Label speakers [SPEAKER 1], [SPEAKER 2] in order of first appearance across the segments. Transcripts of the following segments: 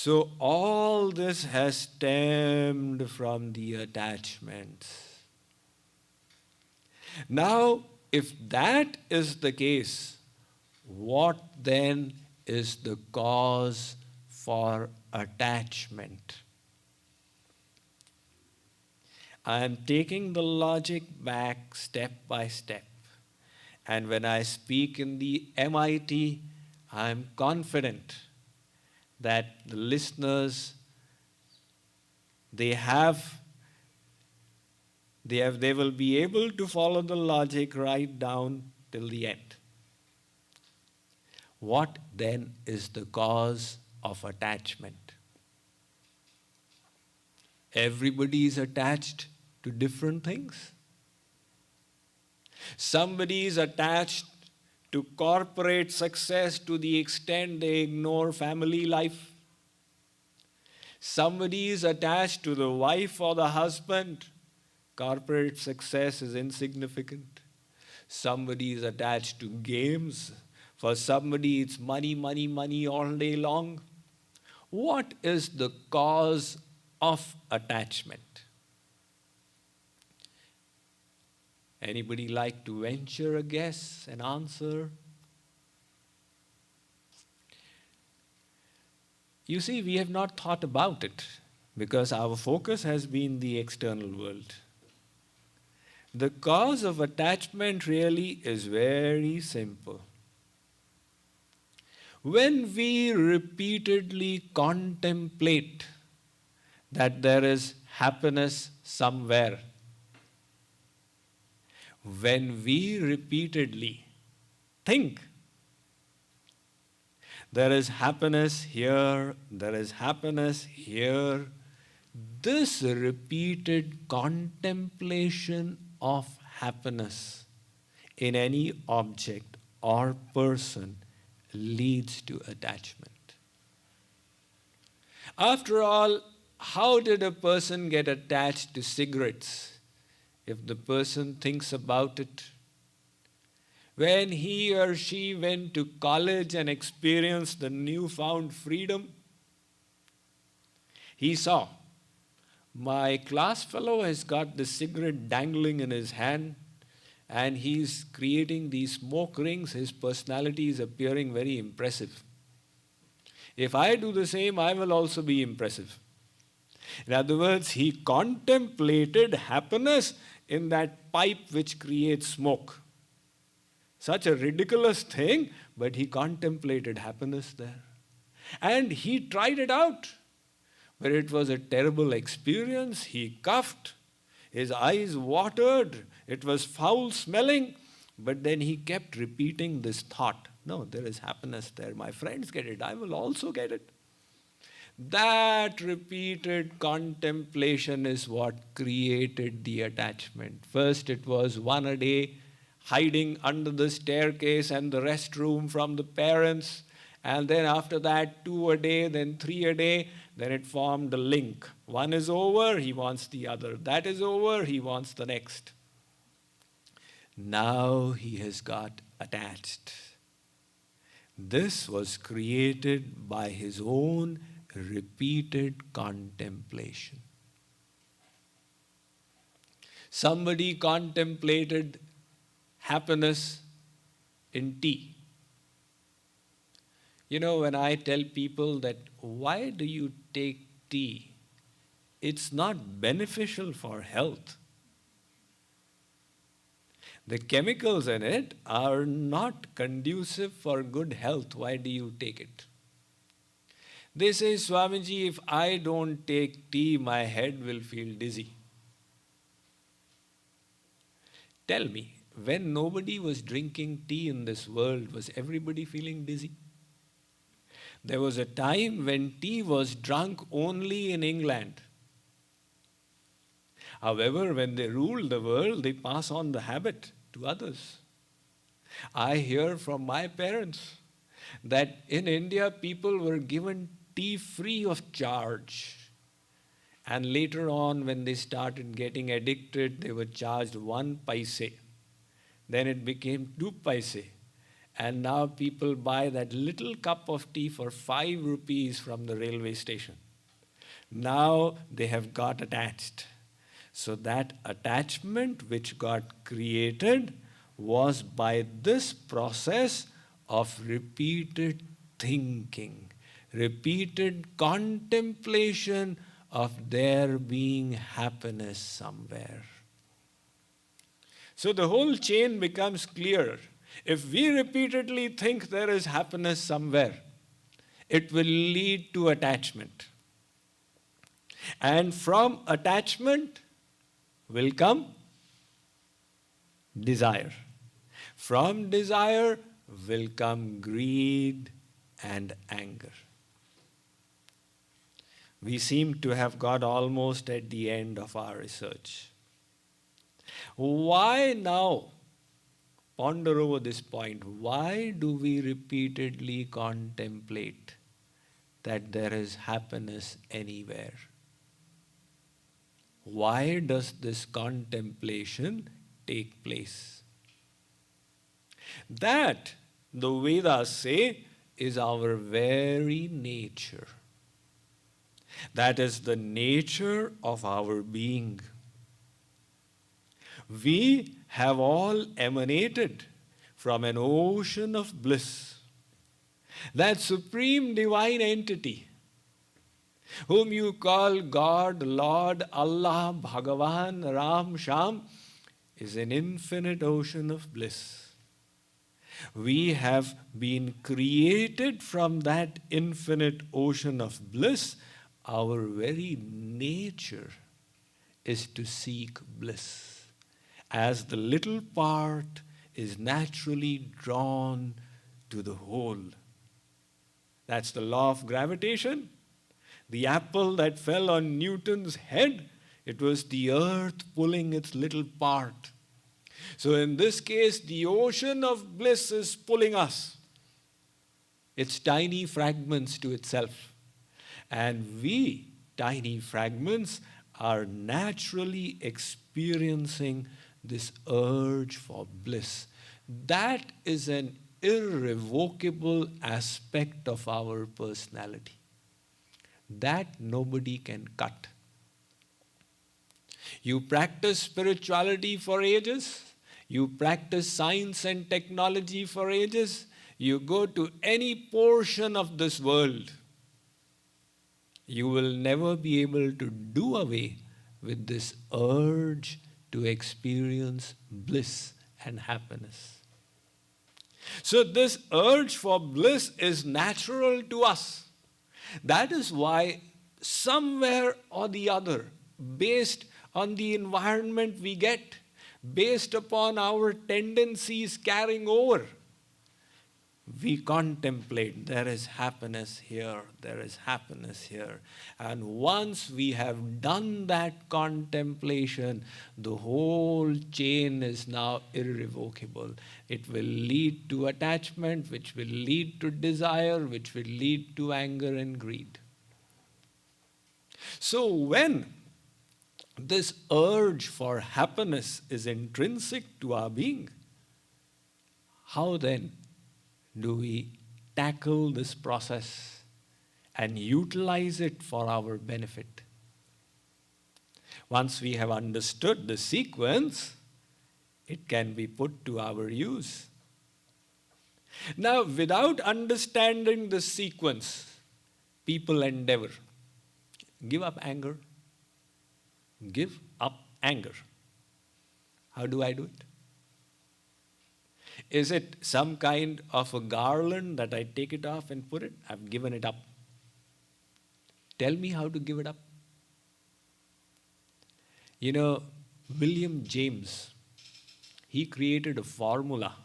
[SPEAKER 1] So all this has stemmed from the attachments. Now, if that is the case, what then is the cause for attachment? I am taking the logic back step by step. And when I speak in the MIT, I am confident that the listeners, they will be able to follow the logic right down till the end. What then is the cause of attachment? Everybody is attached to different things. Somebody is attached to corporate success to the extent they ignore family life. Somebody is attached to the wife or the husband. Corporate success is insignificant. Somebody is attached to games. For somebody, it's money, money, money all day long. What is the cause of attachment? Anybody like to venture a guess, an answer? You see, we have not thought about it because our focus has been the external world. The cause of attachment really is very simple. When we repeatedly contemplate that there is happiness somewhere, when we repeatedly think there is happiness here, there is happiness here, this repeated contemplation of happiness in any object or person leads to attachment. After all, how did a person get attached to cigarettes? If the person thinks about it, when he or she went to college and experienced the newfound freedom, he saw, my class fellow has got the cigarette dangling in his hand and he's creating these smoke rings. His personality is appearing very impressive. If I do the same, I will also be impressive. In other words, he contemplated happiness in that pipe which creates smoke. Such a ridiculous thing, but he contemplated happiness there. And he tried it out. But it was a terrible experience. He coughed, his eyes watered, it was foul smelling, but then he kept repeating this thought. No, there is happiness there. My friends get it, I will also get it. That repeated contemplation is what created the attachment. First it was one a day, hiding under the staircase and the restroom from the parents. And then after that, 2 a day, then 3 a day. Then it formed a link. One is over, he wants the other. That is over, he wants the next. Now he has got attached. This was created by his own repeated contemplation. Somebody contemplated happiness in tea. You know, when I tell people that, why do you take tea? It's not beneficial for health. The chemicals in it are not conducive for good health. Why do you take it? They say, Swamiji, if I don't take tea, my head will feel dizzy. Tell me, when nobody was drinking tea in this world, was everybody feeling dizzy? There was a time when tea was drunk only in England. However, when they ruled the world, they pass on the habit to others. I hear from my parents that in India, people were given tea free of charge. And later on, when they started getting addicted, they were charged 1 paise. Then it became 2 paise. And now people buy that little cup of tea for 5 rupees from the railway station. Now they have got attached. So that attachment which got created was by this process of repeated thinking, repeated contemplation of there being happiness somewhere. So the whole chain becomes clearer. If we repeatedly think there is happiness somewhere, it will lead to attachment. And from attachment will come desire. From desire will come greed and anger. We seem to have got almost at the end of our research. Why now? Ponder over this point. Why do we repeatedly contemplate that there is happiness anywhere? Why does this contemplation take place? That, the Vedas say, is our very nature. That is the nature of our being. We have all emanated from an ocean of bliss. That supreme divine entity, whom you call God, Lord, Allah, Bhagavan, Ram, Sham, is an infinite ocean of bliss. We have been created from that infinite ocean of bliss. Our very nature is to seek bliss, as the little part is naturally drawn to the whole. That's the law of gravitation. The apple that fell on Newton's head, it was the earth pulling its little part. So in this case, the ocean of bliss is pulling us, its tiny fragments to itself. And we, tiny fragments, are naturally experiencing this urge for bliss. That is an irrevocable aspect of our personality. That nobody can cut. You practice spirituality for ages. You practice science and technology for ages. You go to any portion of this world. You will never be able to do away with this urge to experience bliss and happiness. So this urge for bliss is natural to us. That is why somewhere or the other, based on the environment we get, based upon our tendencies carrying over, we contemplate there is happiness here, there is happiness here. And once we have done that contemplation, the whole chain is now irrevocable. It will lead to attachment, which will lead to desire, which will lead to anger and greed. So when this urge for happiness is intrinsic to our being, how then do we tackle this process and utilize it for our benefit? Once we have understood the sequence, it can be put to our use. Now, without understanding the sequence, people endeavor. Give up anger. Give up anger. How do I do it? Is it some kind of a garland that I take it off and put it? I've given it up. Tell me how to give it up. You know, William James, he created a formula.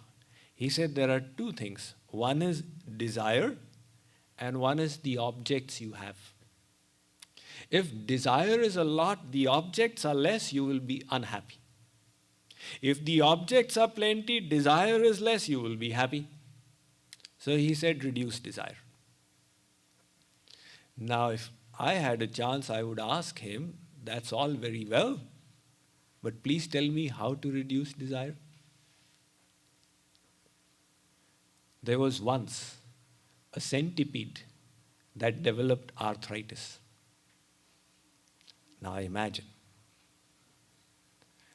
[SPEAKER 1] He said there are two things. One is desire and one is the objects you have. If desire is a lot, the objects are less, you will be unhappy. If the objects are plenty, desire is less, you will be happy. So he said, reduce desire. Now, if I had a chance, I would ask him, that's all very well, but please tell me how to reduce desire. There was once a centipede that developed arthritis. Now imagine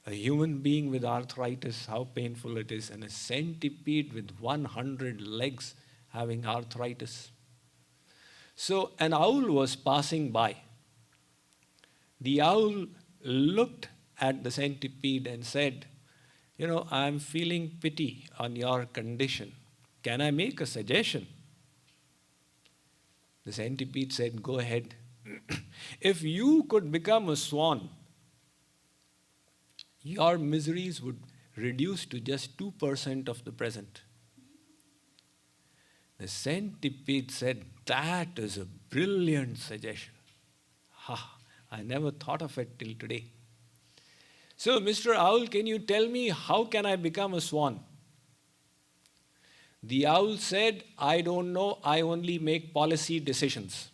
[SPEAKER 1] a human being with arthritis, how painful it is, and a centipede with 100 legs having arthritis. So an owl was passing by. The owl looked at the centipede and said, I'm feeling pity on your condition. Can I make a suggestion? The centipede said, go ahead. If you could become a swan, your miseries would reduce to just 2% of the present. The centipede said, that is a brilliant suggestion. I never thought of it till today. So, Mr. Owl, can you tell me how can I become a swan? The owl said, I don't know, I only make policy decisions.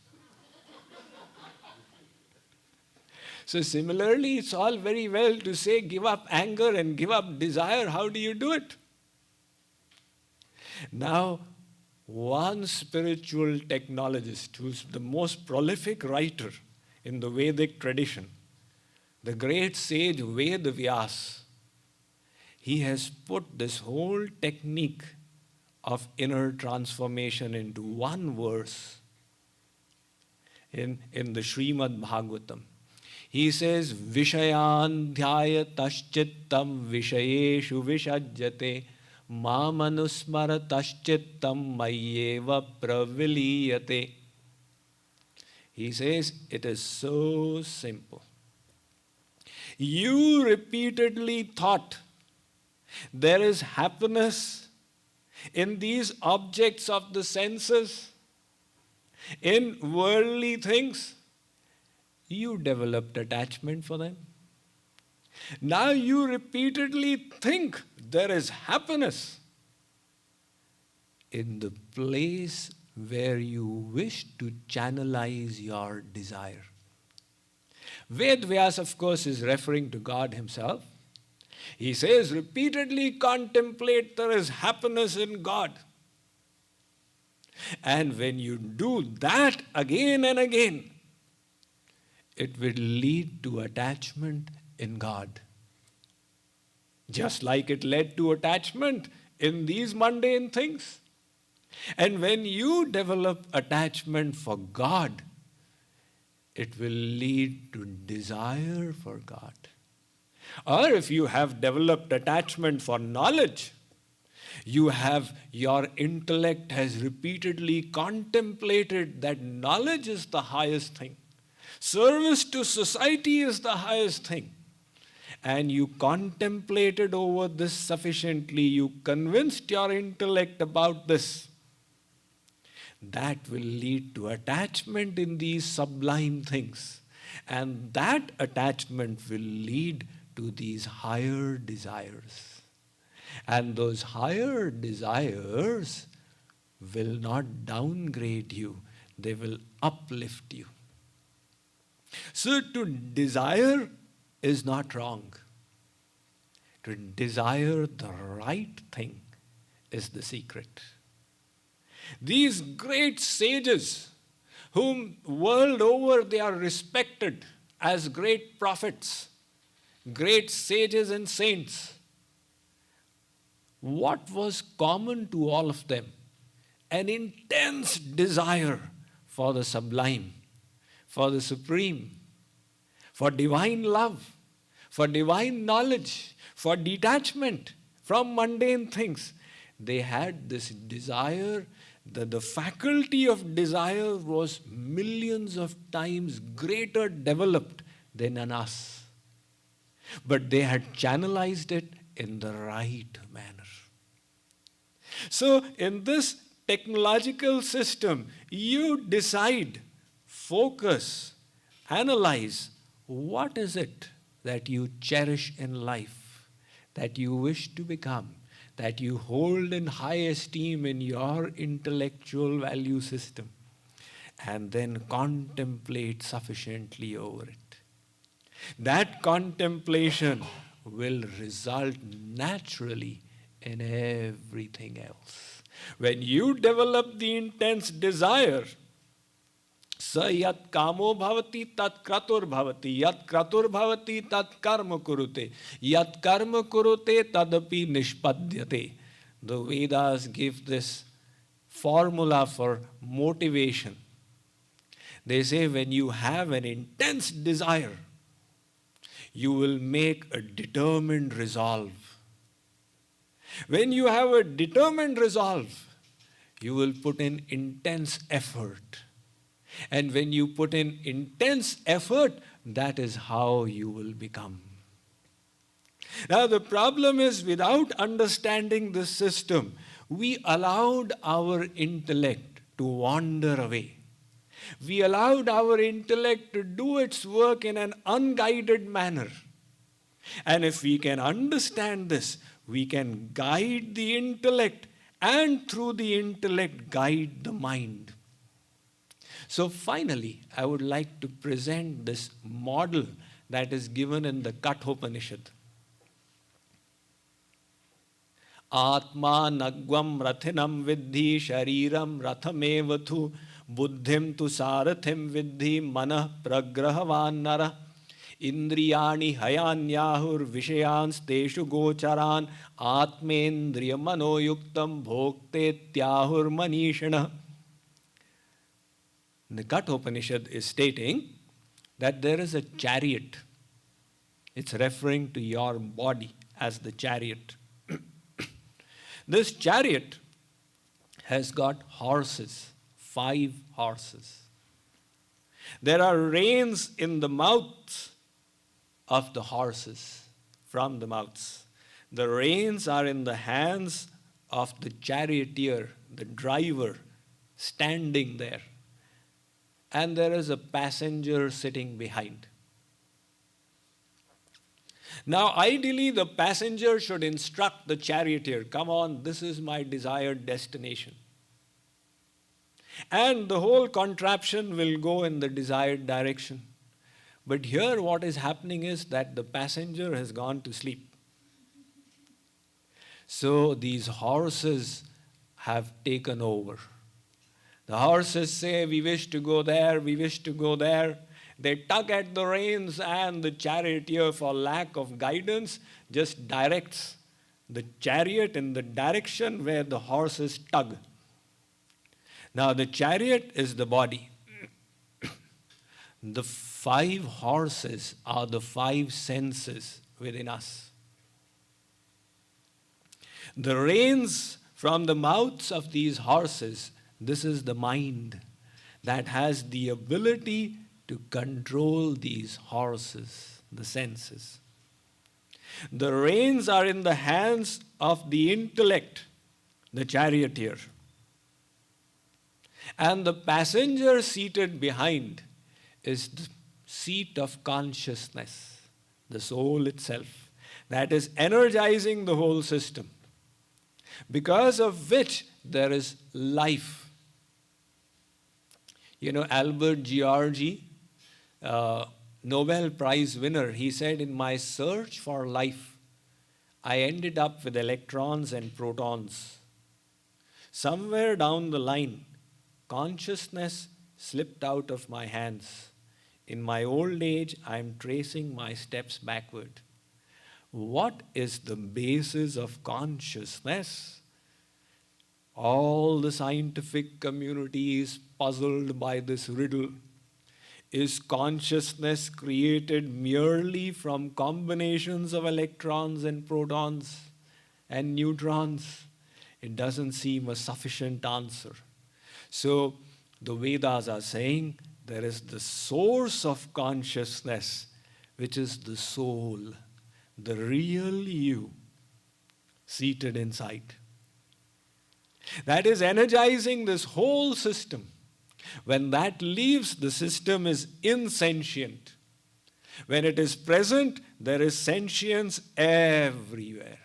[SPEAKER 1] So similarly, it's all very well to say give up anger and give up desire. How do you do it? Now, one spiritual technologist who's the most prolific writer in the Vedic tradition, the great sage Vyas, he has put this whole technique of inner transformation into one verse in the Srimad Bhagavatam. He says, Vishayan dhyaya taschittam vishayeshu vishajyate mamanusmara taschittam mayyeva praviliyate. He says, it is so simple. You repeatedly thought there is happiness in these objects of the senses, in worldly things. You developed attachment for them. Now you repeatedly think there is happiness in the place where you wish to channelize your desire. Vyas, of course, is referring to God himself. He says, repeatedly contemplate there is happiness in God. And when you do that again and again, it will lead to attachment in God. Just like it led to attachment in these mundane things. And when you develop attachment for God, it will lead to desire for God. Or if you have developed attachment for knowledge, your intellect has repeatedly contemplated that knowledge is the highest thing. Service to society is the highest thing. And you contemplated over this sufficiently, you convinced your intellect about this. That will lead to attachment in these sublime things. And that attachment will lead to these higher desires. And those higher desires will not downgrade you, they will uplift you. So to desire is not wrong. To desire the right thing is the secret. These great sages, whom world over they are respected as great prophets, great sages and saints, what was common to all of them? An intense desire for the sublime, for the supreme, for divine love, for divine knowledge, for detachment from mundane things. They had this desire, the faculty of desire was millions of times greater developed than in us. But they had channelized it in the right manner. So in this technological system, you decide, focus, analyze, what is it that you cherish in life, that you wish to become, that you hold in high esteem in your intellectual value system, and then contemplate sufficiently over it. That contemplation will result naturally in everything else. When you develop the intense desire, sa yat kamo bhavati tat kratur bhavati, yat kratur bhavati tat karma kurute, yat karma kurute tadapi nishpadyate. The Vedas give this formula for motivation. They say when you have an intense desire, you will make a determined resolve. When you have a determined resolve, you will put in intense effort. And when you put in intense effort, that is how you will become. Now the problem is, without understanding this system, we allowed our intellect to wander away. We allowed our intellect to do its work in an unguided manner. And if we can understand this, we can guide the intellect, and through the intellect guide the mind. So finally, I would like to present this model that is given in the Kathopanishad. Atma nagvam rathinam vidhi shariram rathamevathu buddhim tu sarathim vidhi manah pragrahavan nara indriyani hayanyahur vishayans teshu gocharan atmendriya manoyuktam bhoktetyahur manishana. The Kathopanishad is stating that there is a chariot. It's referring to your body as the chariot. This chariot has got horses, 5 horses. There are reins in the mouths of the horses, from the mouths. The reins are in the hands of the charioteer, the driver, standing there. And there is a passenger sitting behind. Now, ideally, the passenger should instruct the charioteer, come on, this is my desired destination. And the whole contraption will go in the desired direction. But here what is happening is that the passenger has gone to sleep. So these horses have taken over. The horses say, we wish to go there, we wish to go there. They tug at the reins, and the charioteer, for lack of guidance, just directs the chariot in the direction where the horses tug. Now the chariot is the body. The 5 horses are the 5 senses within us. The reins from the mouths of these horses, this is the mind that has the ability to control these horses, the senses. The reins are in the hands of the intellect, the charioteer. And the passenger seated behind is the seat of consciousness, the soul itself, that is energizing the whole system, because of which there is life. You know, Albert Georgi, Nobel Prize winner, he said, in my search for life, I ended up with electrons and protons. Somewhere down the line, consciousness slipped out of my hands. In my old age, I am tracing my steps backward. What is the basis of consciousness? All the scientific community is puzzled by this riddle. Is consciousness created merely from combinations of electrons and protons and neutrons? It doesn't seem a sufficient answer. So the Vedas are saying there is the source of consciousness, which is the soul, the real you, seated inside. That is energizing this whole system. When that leaves, the system is insentient. When it is present, there is sentience everywhere.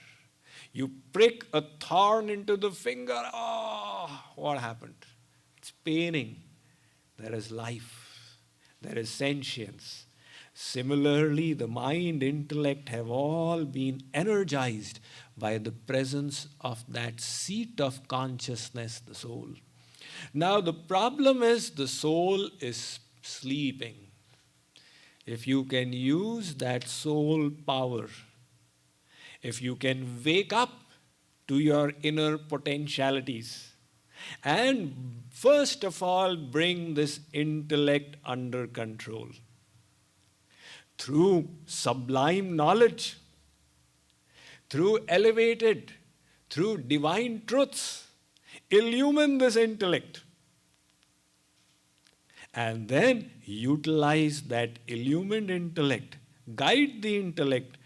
[SPEAKER 1] You prick a thorn into the finger, oh, what happened? It's paining. There is life. There is sentience. Similarly, the mind, intellect have all been energized by the presence of that seat of consciousness, the soul. Now, the problem is the soul is sleeping. If you can use that soul power, if you can wake up to your inner potentialities, and first of all, bring this intellect under control through sublime knowledge, through elevated, through divine truths, illumine this intellect. And then utilize that illumined intellect, guide the intellect.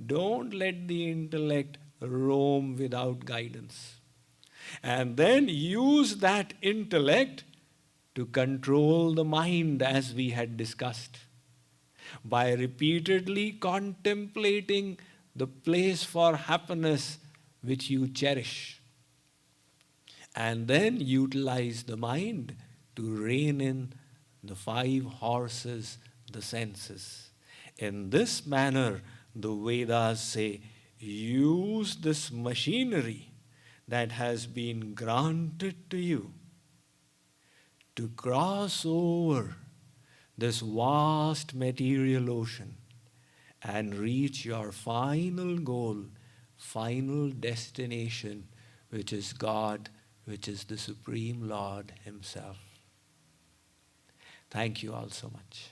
[SPEAKER 1] Don't let the intellect roam without guidance. And then use that intellect to control the mind, as we had discussed, by repeatedly contemplating the place for happiness which you cherish. And then utilize the mind to rein in the 5 horses, the senses. In this manner, the Vedas say, use this machinery that has been granted to you to cross over this vast material ocean and reach your final goal, final destination, which is God, which is the Supreme Lord Himself. Thank you all so much.